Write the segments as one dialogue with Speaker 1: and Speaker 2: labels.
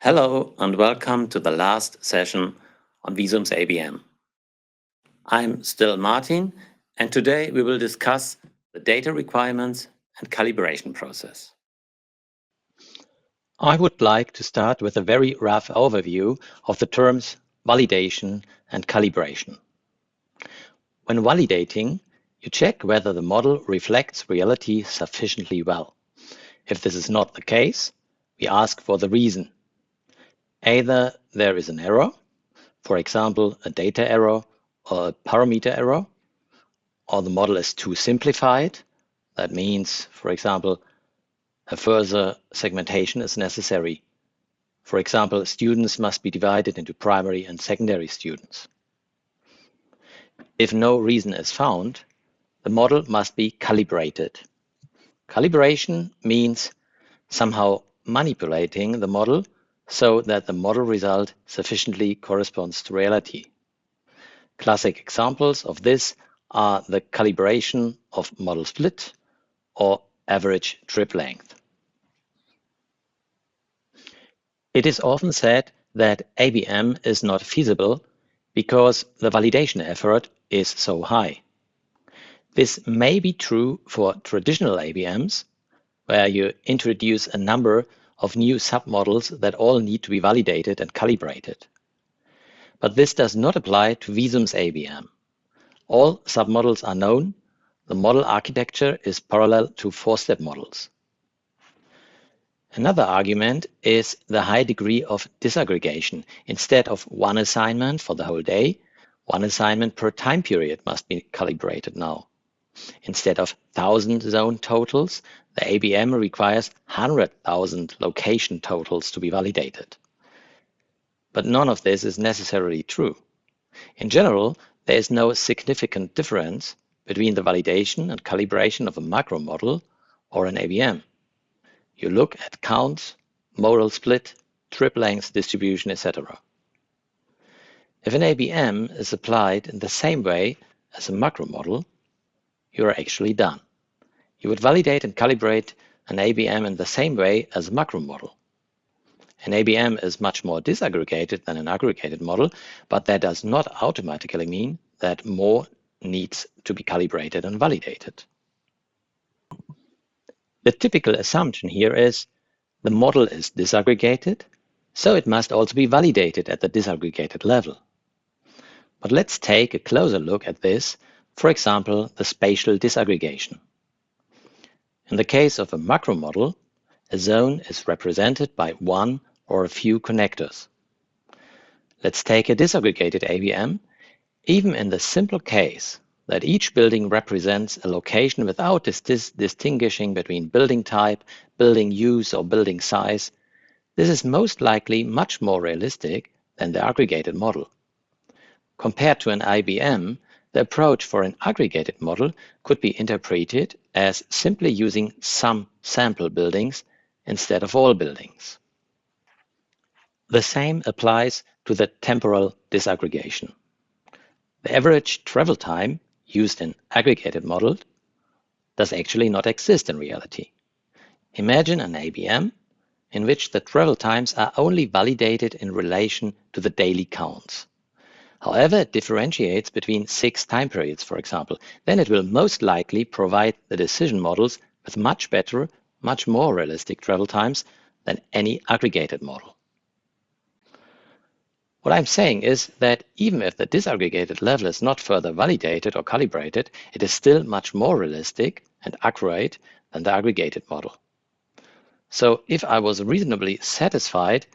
Speaker 1: Hello and welcome to the last session on Visum's ABM. I'm still Martin, and today we will discuss the data requirements and calibration process.
Speaker 2: I would like to start with a very rough overview of the terms validation and calibration. When validating, you check whether the model reflects reality sufficiently well. If this is not the case, we ask for the reason. Either there is an error, for example, a data error or a parameter error, or the model is too simplified. That means, for example, a further segmentation is necessary. For example, students must be divided into primary and secondary students. If no reason is found, the model must be calibrated. Calibration means somehow manipulating the model so that the model result sufficiently corresponds to reality. Classic examples of this are the calibration of model split or average trip length. It is often said that ABM is not feasible because the validation effort is so high. This may be true for traditional ABMs, where you introduce a number of new submodels that all need to be validated and calibrated. But this does not apply to Visum's ABM. All submodels are known. The model architecture is parallel to four-step models. Another argument is the high degree of disaggregation. Instead of one assignment for the whole day, one assignment per time period must be calibrated now. Instead of 1,000 zone totals, the ABM requires 100,000 location totals to be validated. But none of this is necessarily true. In general, there is no significant difference between the validation and calibration of a macro model or an ABM. You look at counts, modal split, trip length distribution, etc. If an ABM is applied in the same way as a macro model, you are actually done. You would validate and calibrate an ABM in the same way as a macro model. An ABM is much more disaggregated than an aggregated model, but that does not automatically mean that more needs to be calibrated and validated. The typical assumption here is the model is disaggregated, so it must also be validated at the disaggregated level. But let's take a closer look at this, for example, the spatial disaggregation. In the case of a macro model, a zone is represented by one or a few connectors. Let's take a disaggregated ABM. Even in the simple case that each building represents a location without distinguishing between building type, building use, or building size, this is most likely much more realistic than the aggregated model. Compared to an IBM, the approach for an aggregated model could be interpreted as simply using some sample buildings instead of all buildings. The same applies to the temporal disaggregation. The average travel time used in aggregated models does actually not exist in reality. Imagine an ABM in which the travel times are only validated in relation to the daily counts. However, it differentiates between 6 time periods, for example. Then it will most likely provide the decision models with much better, much more realistic travel times than any aggregated model. What I'm saying is that even if the disaggregated level is not further validated or calibrated, it is still much more realistic and accurate than the aggregated model. So if I was reasonably satisfied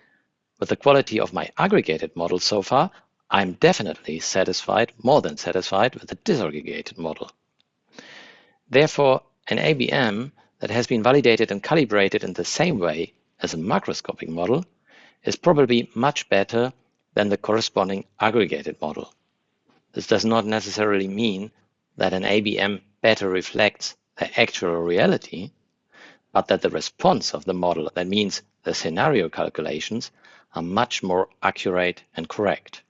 Speaker 2: with the quality of my aggregated model so far, I'm definitely satisfied, more than satisfied, with the disaggregated model. Therefore, an ABM that has been validated and calibrated in the same way as a macroscopic model is probably much better than the corresponding aggregated model. This does not necessarily mean that an ABM better reflects the actual reality, but that the response of the model, that means the scenario calculations, are much more accurate and correct.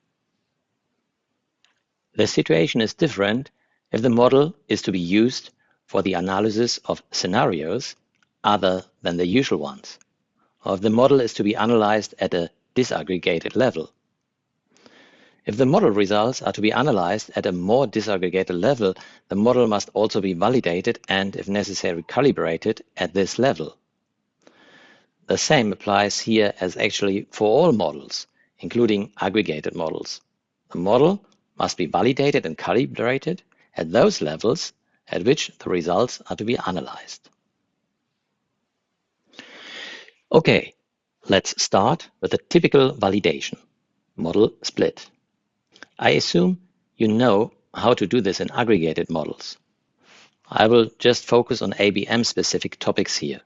Speaker 2: The situation is different if the model is to be used for the analysis of scenarios other than the usual ones. or if the model is to be analyzed at a disaggregated level. If the model results are to be analyzed at a more disaggregated level, the model must also be validated and, if necessary, calibrated at this level. The same applies here as actually for all models, including aggregated models. The model must be validated and calibrated at those levels at which the results are to be analyzed. Okay, let's start with a typical validation, model split. I assume you know how to do this in aggregated models. I will just focus on ABM-specific topics here.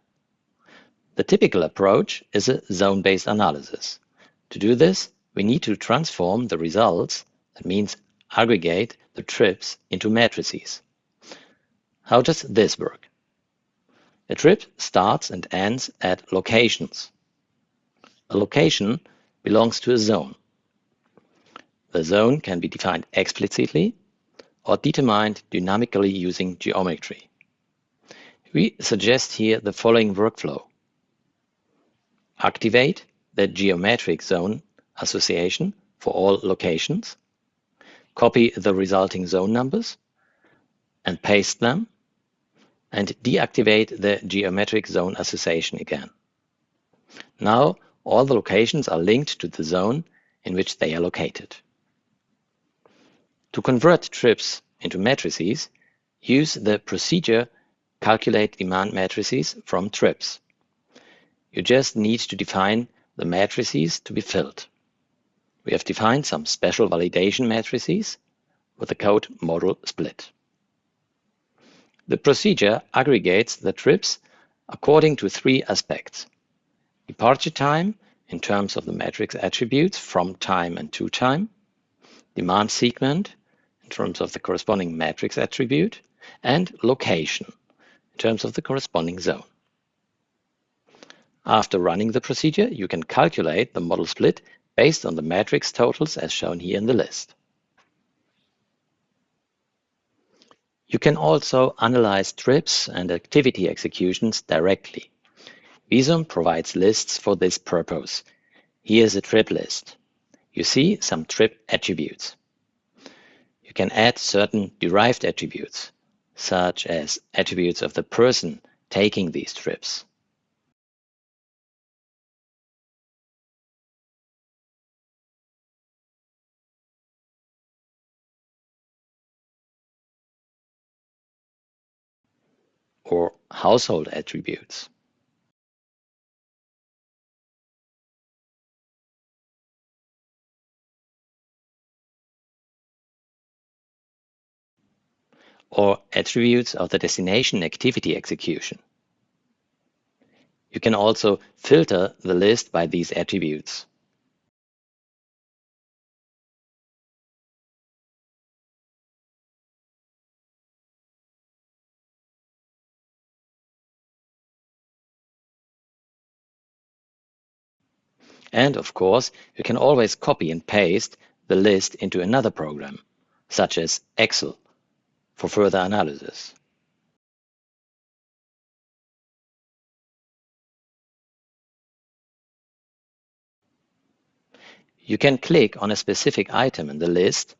Speaker 2: The typical approach is a zone-based analysis. To do this, we need to transform the results, that means aggregate the trips, into matrices. How does this work? A trip starts and ends at locations. A location belongs to a zone. The zone can be defined explicitly or determined dynamically using geometry. We suggest here the following workflow. Activate the geometric zone association for all locations. Copy the resulting zone numbers and paste them, and deactivate the geometric zone association again. Now all the locations are linked to the zone in which they are located. To convert trips into matrices, use the procedure calculate demand matrices from trips. You just need to define the matrices to be filled. We have defined some special validation matrices with the code model split. The procedure aggregates the trips according to three aspects: departure time in terms of the matrix attributes from time and to time, demand segment in terms of the corresponding matrix attribute, and location in terms of the corresponding zone. After running the procedure, you can calculate the model split based on the matrix totals as shown here in the list. You can also analyze trips and activity executions directly. Visum provides lists for this purpose. Here is a trip list. You see some trip attributes. You can add certain derived attributes, such as attributes of the person taking these trips. Or household attributes. Or attributes of the destination activity execution. You can also filter the list by these attributes. And of course, you can always copy and paste the list into another program, such as Excel, for further analysis. You can click on a specific item in the list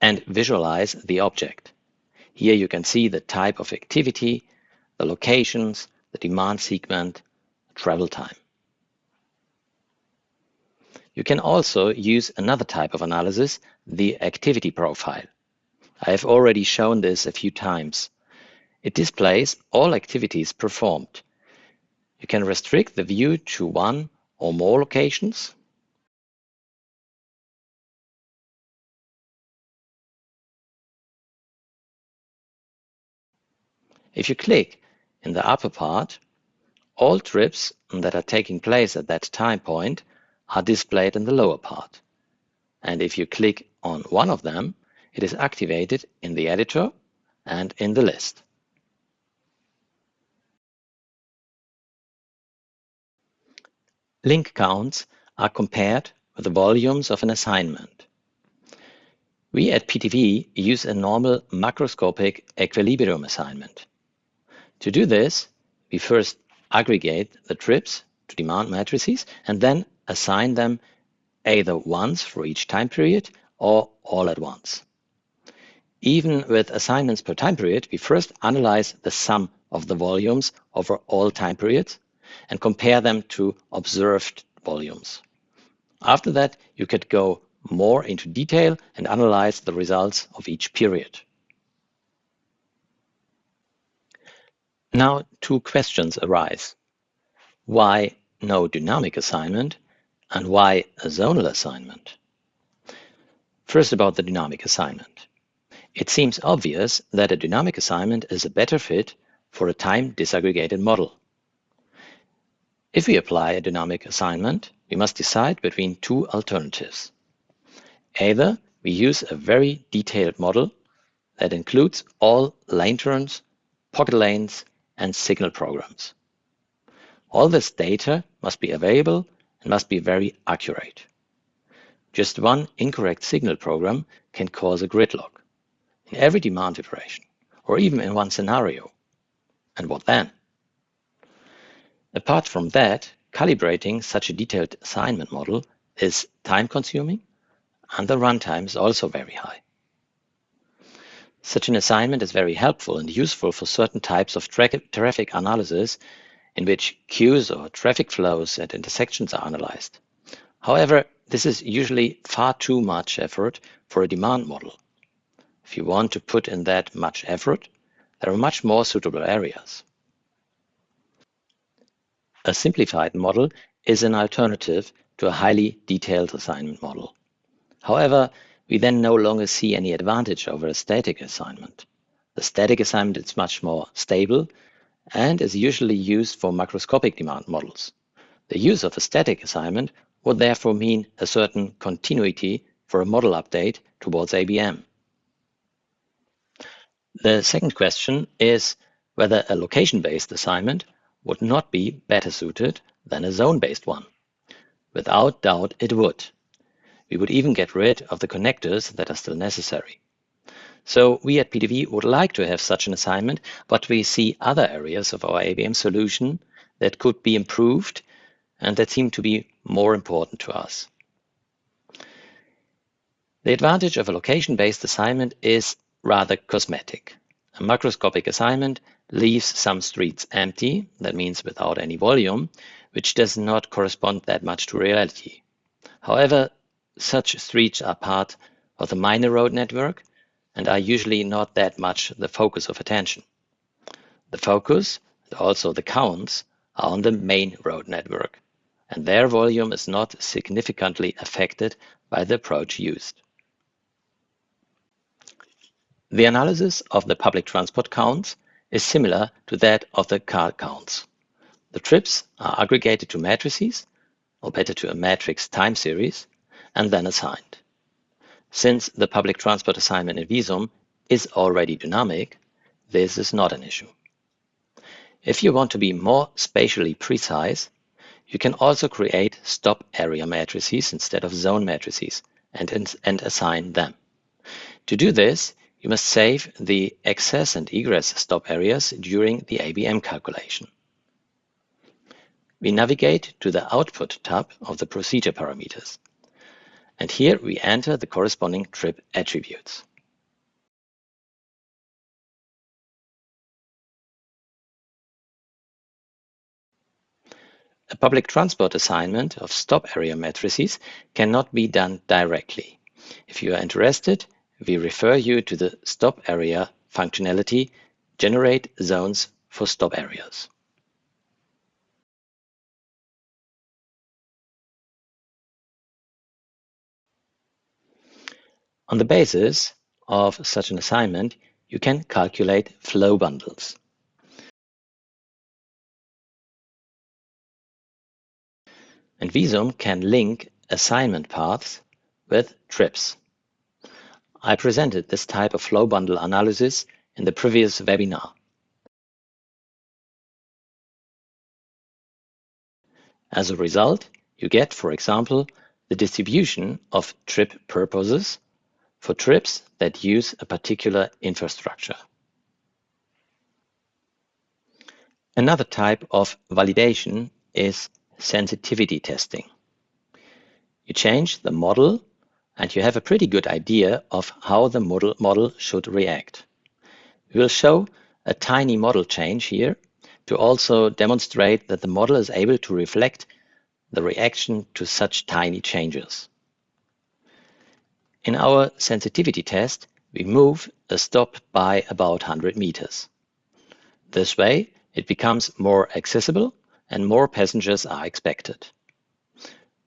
Speaker 2: and visualize the object. Here you can see the type of activity, the locations, the demand segment, travel time. You can also use another type of analysis, the activity profile. I have already shown this a few times. It displays all activities performed. You can restrict the view to one or more locations. If you click in the upper part, all trips that are taking place at that time point are displayed in the lower part. And if you click on one of them, it is activated in the editor and in the list. Link counts are compared with the volumes of an assignment. We at PTV use a normal macroscopic equilibrium assignment. To do this, we first aggregate the trips to demand matrices and then assign them either once for each time period or all at once. Even with assignments per time period, we first analyze the sum of the volumes over all time periods and compare them to observed volumes. After that, you could go more into detail and analyze the results of each period. Now, two questions arise. Why no dynamic assignment and why a zonal assignment? First, about the dynamic assignment. It seems obvious that a dynamic assignment is a better fit for a time disaggregated model. If we apply a dynamic assignment, we must decide between two alternatives. Either we use a very detailed model that includes all lane turns, pocket lanes, and signal programs. All this data must be available and must be very accurate. Just one incorrect signal program can cause a gridlock in every demand iteration, or even in one scenario. And what then? Apart from that, calibrating such a detailed assignment model is time-consuming, and the runtime is also very high. Such an assignment is very helpful and useful for certain types of traffic analysis in which queues or traffic flows at intersections are analyzed. However, this is usually far too much effort for a demand model. If you want to put in that much effort, there are much more suitable areas. A simplified model is an alternative to a highly detailed assignment model. However, we then no longer see any advantage over a static assignment. The static assignment is much more stable and is usually used for macroscopic demand models. The use of a static assignment would therefore mean a certain continuity for a model update towards ABM. The second question is whether a location-based assignment would not be better suited than a zone-based one. Without doubt, it would. We would even get rid of the connectors that are still necessary. So we at PTV would like to have such an assignment, but we see other areas of our ABM solution that could be improved and that seem to be more important to us. The advantage of a location-based assignment is rather cosmetic. A macroscopic assignment leaves some streets empty, that means without any volume, which does not correspond that much to reality. However, such streets are part of the minor road network and are usually not that much the focus of attention. The focus, and also the counts, are on the main road network, and their volume is not significantly affected by the approach used. The analysis of the public transport counts is similar to that of the car counts. The trips are aggregated to matrices, or better to a matrix time series, and then assigned. Since the public transport assignment in Visum is already dynamic, this is not an issue. If you want to be more spatially precise, you can also create stop area matrices instead of zone matrices and assign them. To do this, you must save the access and egress stop areas during the ABM calculation. We navigate to the Output tab of the Procedure parameters. And here we enter the corresponding trip attributes. A public transport assignment of stop area matrices cannot be done directly. If you are interested, we refer you to the stop area functionality, Generate Zones for Stop Areas. On the basis of such an assignment, you can calculate flow bundles. And Visum can link assignment paths with trips. I presented this type of flow bundle analysis in the previous webinar. As a result, you get, for example, the distribution of trip purposes for trips that use a particular infrastructure. Another type of validation is sensitivity testing. You change the model and you have a pretty good idea of how the model should react. We will show a tiny model change here to also demonstrate that the model is able to reflect the reaction to such tiny changes. In our sensitivity test, we move a stop by about 100 meters. This way, it becomes more accessible and more passengers are expected.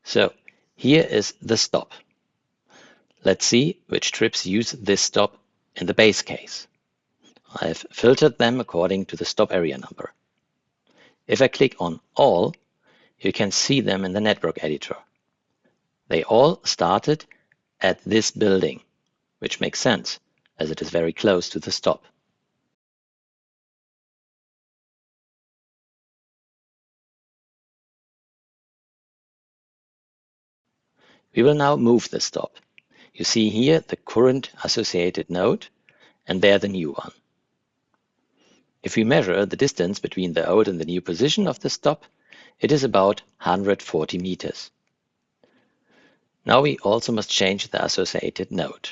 Speaker 2: So, here is the stop. Let's see which trips use this stop in the base case. I have filtered them according to the stop area number. If I click on All, you can see them in the network editor. They all started at this building, which makes sense as it is very close to the stop. We will now move the stop. You see here the current associated node and there the new one. If we measure the distance between the old and the new position of the stop, it is about 140 meters. Now we also must change the associated node.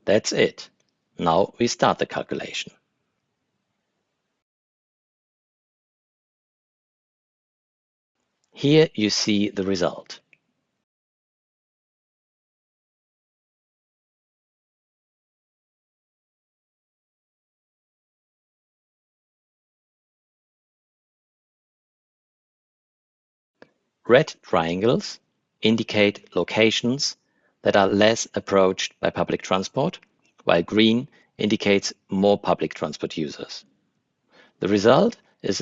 Speaker 2: That's it. Now we start the calculation. Here you see the result. Red triangles indicate locations that are less approached by public transport, while green indicates more public transport users. The result is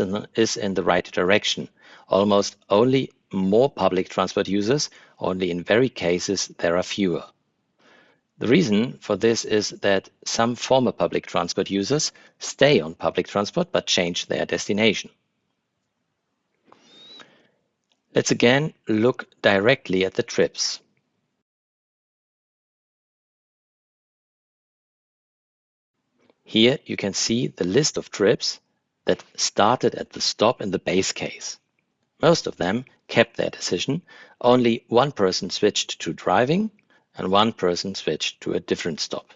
Speaker 2: in the right direction. Almost only more public transport users, only in very cases there are fewer. The reason for this is that some former public transport users stay on public transport but change their destination. Let's again look directly at the trips. Here you can see the list of trips that started at the stop in the base case. Most of them kept their decision. Only one person switched to driving and one person switched to a different stop.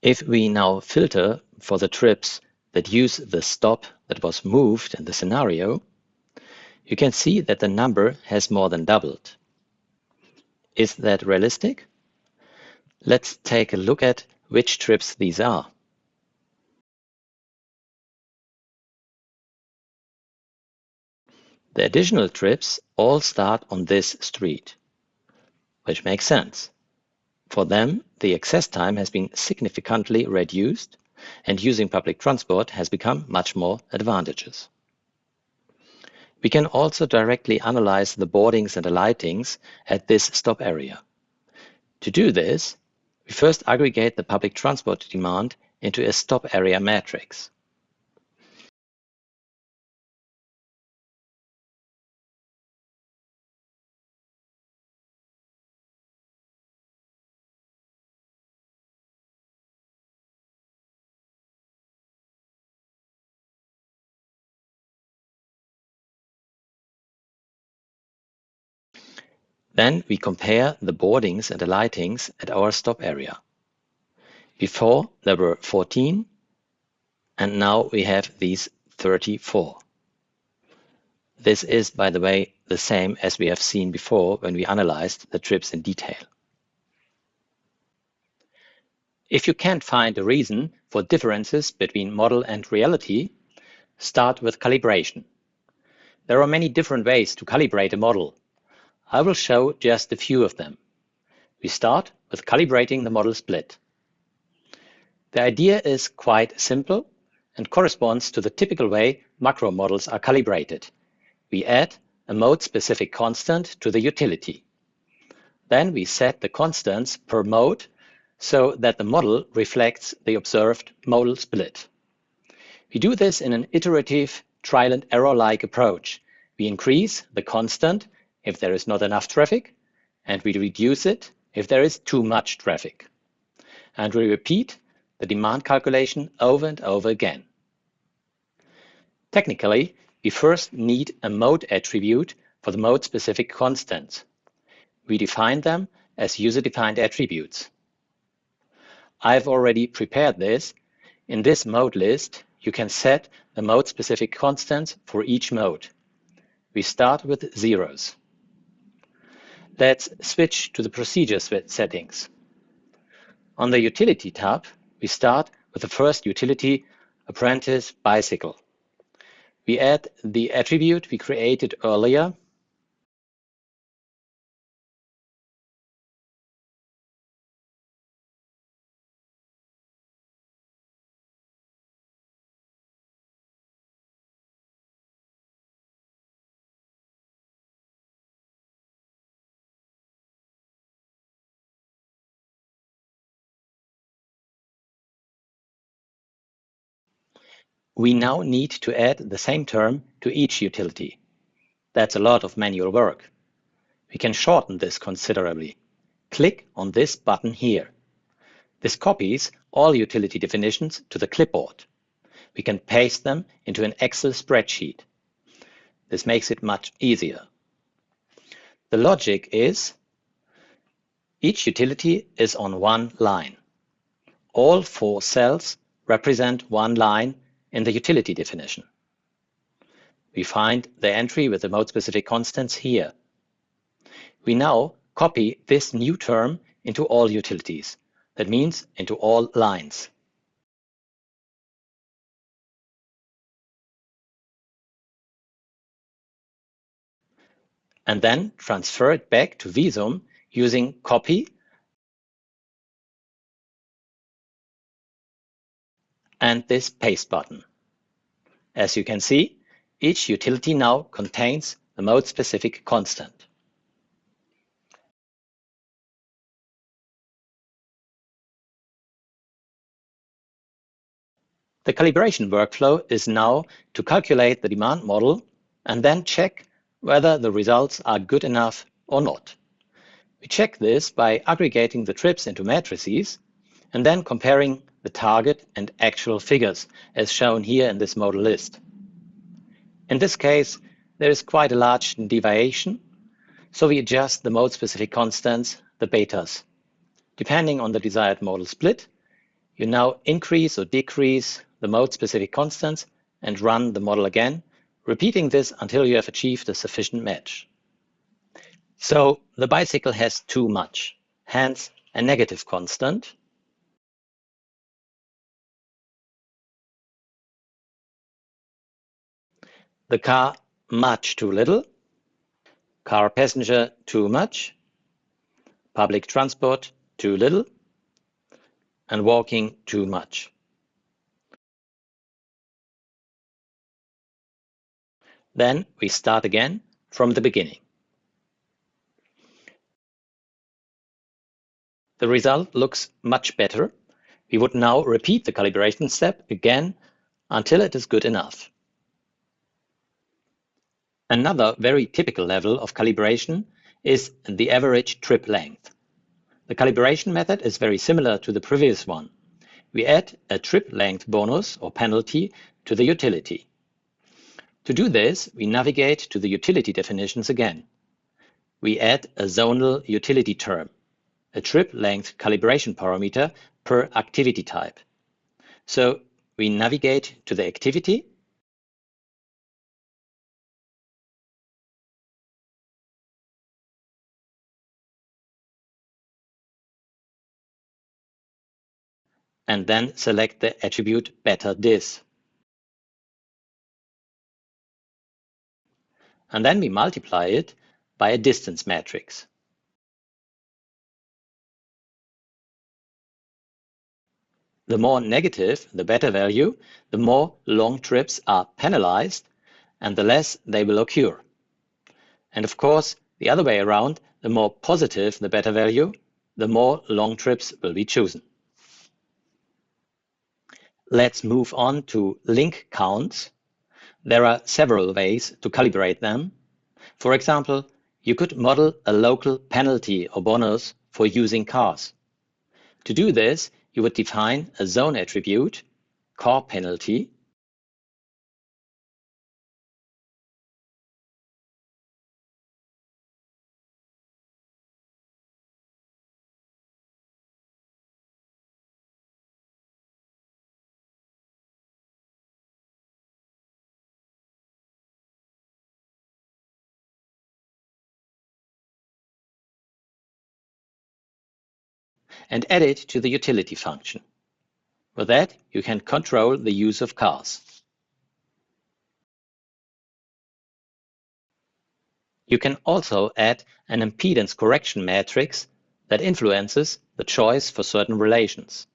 Speaker 2: If we now filter for the trips that use the stop that was moved in the scenario, you can see that the number has more than doubled. Is that realistic? Let's take a look at which trips these are. The additional trips all start on this street, which makes sense. For them, the access time has been significantly reduced and using public transport has become much more advantageous. We can also directly analyze the boardings and alightings at this stop area. To do this, we first aggregate the public transport demand into a stop area matrix. Then we compare the boardings and alightings at our stop area. Before there were 14, and now we have these 34. This is, by the way, the same as we have seen before when we analyzed the trips in detail. If you can't find a reason for differences between model and reality, start with calibration. There are many different ways to calibrate a model. I will show just a few of them. We start with calibrating the model split. The idea is quite simple and corresponds to the typical way macro models are calibrated. We add a mode-specific constant to the utility. Then we set the constants per mode so that the model reflects the observed modal split. We do this in an iterative trial and error-like approach. We increase the constant if there is not enough traffic, and we reduce it if there is too much traffic. And we repeat the demand calculation over and over again. Technically, we first need a mode attribute for the mode-specific constants. We define them as user-defined attributes. I've already prepared this. In this mode list, you can set the mode-specific constants for each mode. We start with zeros. Let's switch to the procedure settings. On the Utility tab, we start with the first utility, Apprentice Bicycle. We add the attribute we created earlier. We now need to add the same term to each utility. That's a lot of manual work. We can shorten this considerably. Click on this button here. This copies all utility definitions to the clipboard. We can paste them into an Excel spreadsheet. This makes it much easier. The logic is each utility is on one line. All 4 cells represent one line in the utility definition. We find the entry with the mode-specific constants here. We now copy this new term into all utilities. That means into all lines. And then transfer it back to Visum using copy and this paste button. As you can see, each utility now contains the mode-specific constant. The calibration workflow is now to calculate the demand model and then check whether the results are good enough or not. We check this by aggregating the trips into matrices and then comparing the target and actual figures as shown here in this model list. In this case, there is quite a large deviation, so we adjust the mode-specific constants, the betas. Depending on the desired model split, you now increase or decrease the mode-specific constants and run the model again, repeating this until you have achieved a sufficient match. So the bicycle has too much, hence a negative constant. The car much too little, car passenger too much, public transport too little, and walking too much. Then we start again from the beginning. The result looks much better. We would now repeat the calibration step again until it is good enough. Another very typical level of calibration is the average trip length. The calibration method is very similar to the previous one. We add a trip length bonus or penalty to the utility. To do this, we navigate to the utility definitions again. We add a zonal utility term, a trip length calibration parameter per activity type. So we navigate to the activity and then select the attribute beta dis. And then we multiply it by a distance matrix. The more negative the beta value, the more long trips are penalized and the less they will occur. And of course, the other way around, the more positive the beta value, the more long trips will be chosen. Let's move on to link counts. There are several ways to calibrate them. For example, you could model a local penalty or bonus for using cars. To do this, you would define a zone attribute, car penalty, and add it to the utility function. With that, you can control the use of cars. You can also add an impedance correction matrix that influences the choice for certain relations.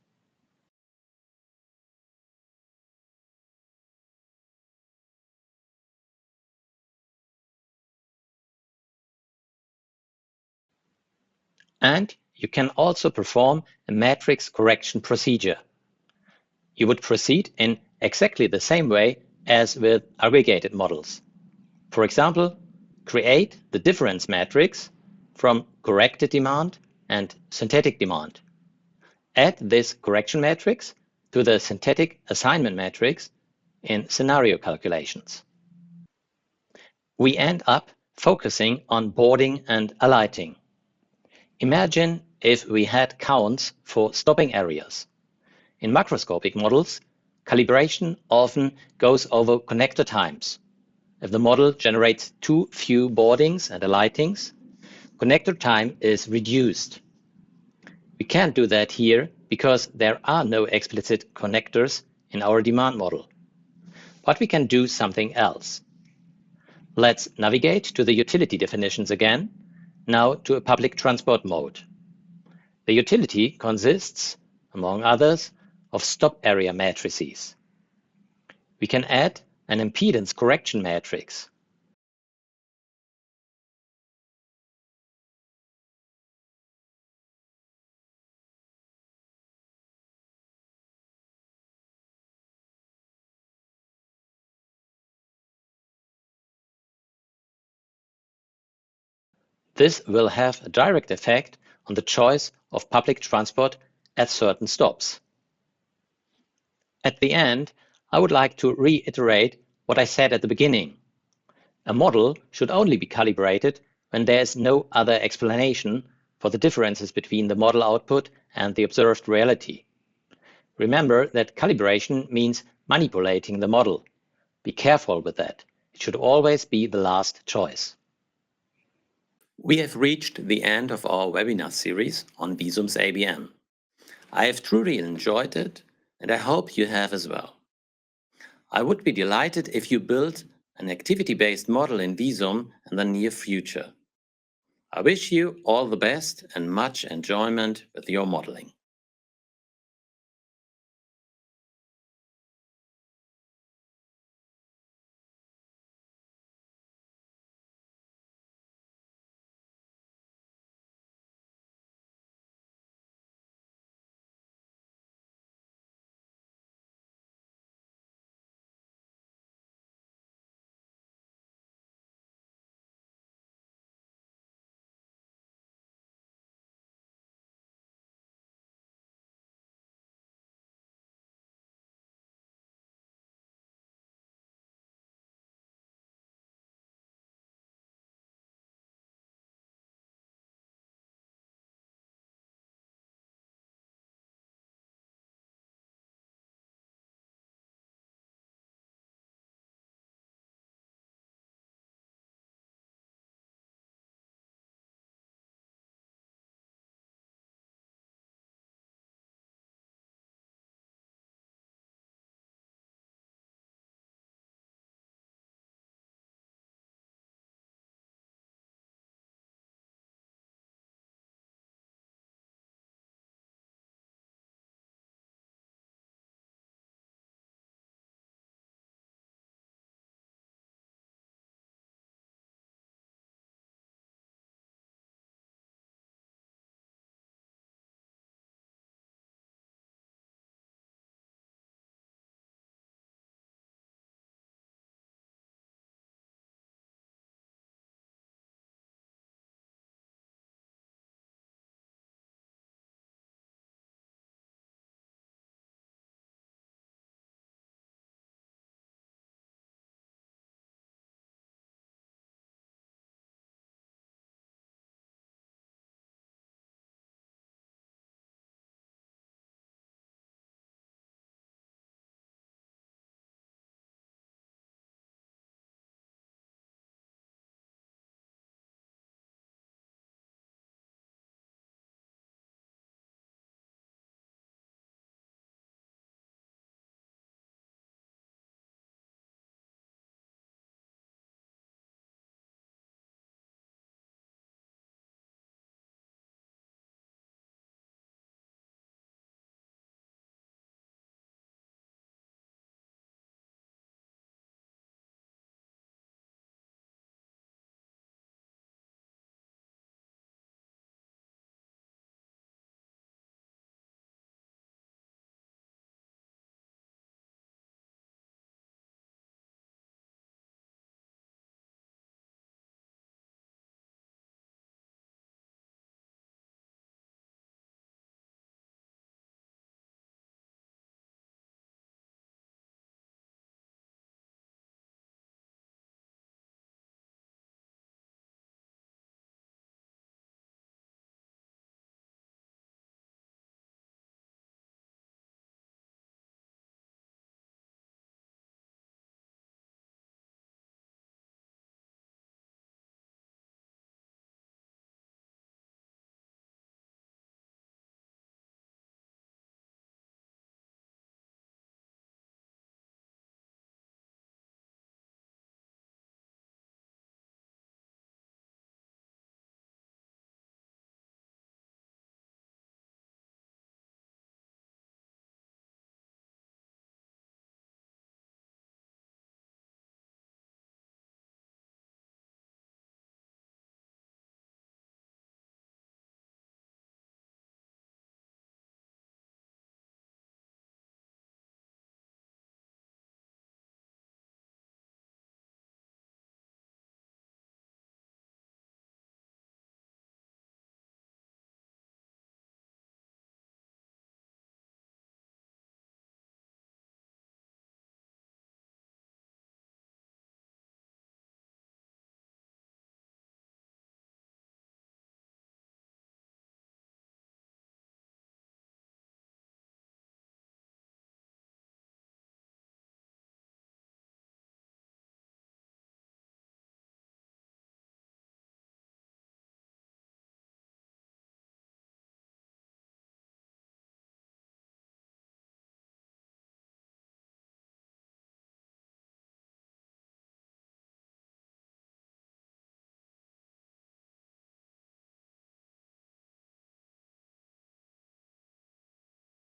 Speaker 2: And you can also perform a matrix correction procedure. You would proceed in exactly the same way as with aggregated models. For example, create the difference matrix from corrected demand and synthetic demand. Add this correction matrix to the synthetic assignment matrix in scenario calculations. We end up focusing on boarding and alighting. Imagine if we had counts for stopping areas. In macroscopic models, calibration often goes over connector times. If the model generates too few boardings and alightings, connector time is reduced. We can't do that here because there are no explicit connectors in our demand model. But we can do something else. Let's navigate to the utility definitions again, now to a public transport mode. The utility consists, among others, of stop area matrices. We can add an impedance correction matrix. This will have a direct effect on the choice of public transport at certain stops. At the end, I would like to reiterate what I said at the beginning. A model should only be calibrated when there is no other explanation for the differences between the model output and the observed reality. Remember that calibration means manipulating the model. Be careful with that. It should always be the last choice.
Speaker 1: We have reached the end of our webinar series on Visum's ABM. I have truly enjoyed it, and I hope you have as well. I would be delighted if you build an activity-based model in Visum in the near future. I wish you all the best and much enjoyment with your modeling.